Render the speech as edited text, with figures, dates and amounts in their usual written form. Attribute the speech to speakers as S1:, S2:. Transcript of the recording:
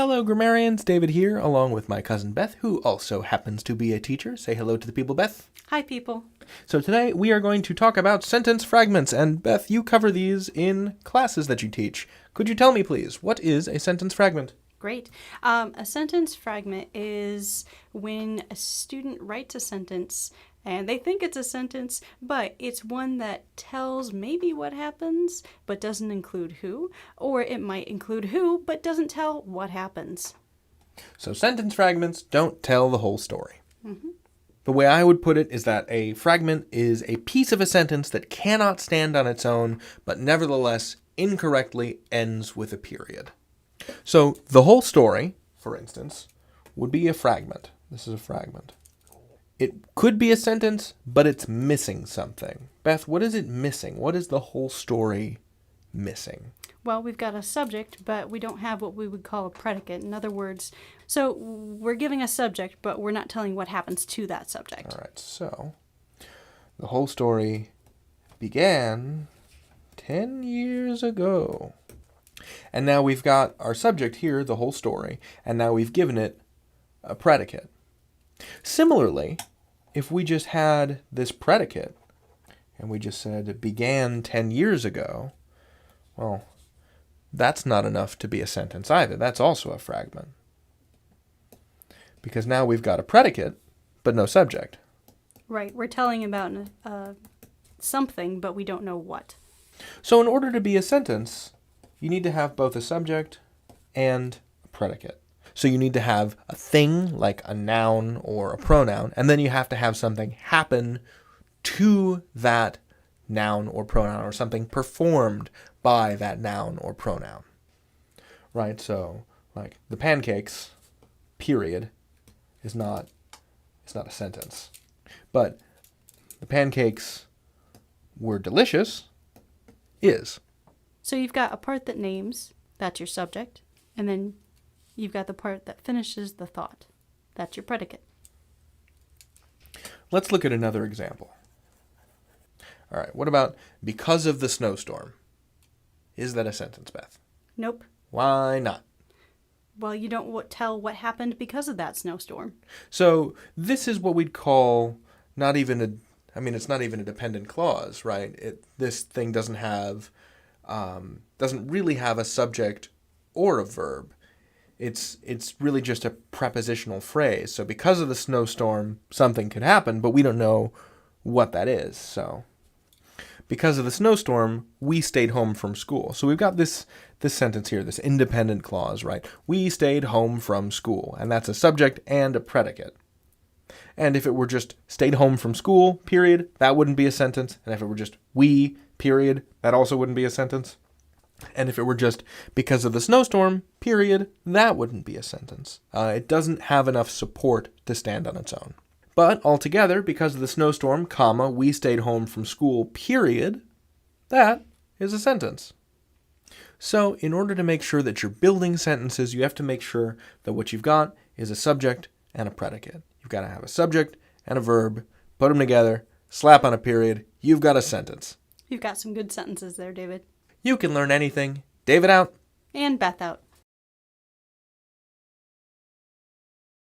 S1: Hello, grammarians. David here, along with my cousin Beth, who also happens to be a teacher. Say hello to the people, Beth.
S2: Hi, people.
S1: So today we are going to talk about sentence fragments, and Beth, you cover these in classes that you teach. Could you tell me, please, what is a sentence fragment?
S2: Great. A sentence fragment is when a student writes a sentence and they think it's a sentence, but it's one that tells maybe what happens, but doesn't include who, or it might include who, but doesn't tell what happens.
S1: So sentence fragments don't tell the whole story.
S2: Mm-hmm.
S1: The way I would put it is that a fragment is a piece of a sentence that cannot stand on its own, but nevertheless incorrectly ends with a period. So the whole story, for instance, would be a fragment. This is a fragment. It could be a sentence, but it's missing something. Beth, what is it missing? What is the whole story missing?
S2: Well, we've got a subject, but we don't have what we would call a predicate. In other words, so we're giving a subject, but we're not telling what happens to that subject.
S1: All right, so the whole story began 10 years ago. And now we've got our subject here, the whole story, and now we've given it a predicate. Similarly, if we just had this predicate and we just said it began 10 years ago, well, that's not enough to be a sentence either. That's also a fragment. Because now we've got a predicate, but no subject.
S2: Right. We're telling about something, but we don't know what.
S1: So in order to be a sentence, you need to have both a subject and a predicate. So you need to have a thing, like a noun or a pronoun, and then you have to have something happen to that noun or pronoun, or something performed by that noun or pronoun. Right? So, like, the pancakes, period, is not a sentence. But the pancakes were delicious is.
S2: So you've got a part that names, that's your subject, and then you've got the part that finishes the thought. That's your predicate.
S1: Let's look at another example. All right, what about because of the snowstorm? Is that a sentence, Beth?
S2: Nope.
S1: Why not?
S2: Well, you don't tell what happened because of that snowstorm.
S1: So this is what we'd call it's not even a dependent clause, right? This thing doesn't really have a subject or a verb. It's really just a prepositional phrase. So because of the snowstorm, something could happen, but we don't know what that is. So because of the snowstorm, we stayed home from school. So we've got this sentence here, this independent clause, right? We stayed home from school, and that's a subject and a predicate. And if it were just stayed home from school, period, that wouldn't be a sentence. And if it were just we, period, that also wouldn't be a sentence. And if it were just because of the snowstorm, period, that wouldn't be a sentence. It doesn't have enough support to stand on its own. But altogether, because of the snowstorm, comma, we stayed home from school, period, that is a sentence. So in order to make sure that you're building sentences, you have to make sure that what you've got is a subject and a predicate. You've got to have a subject and a verb, put them together, slap on a period, you've got a sentence.
S2: You've got some good sentences there, David.
S1: You can learn anything. David out.
S2: And Beth out.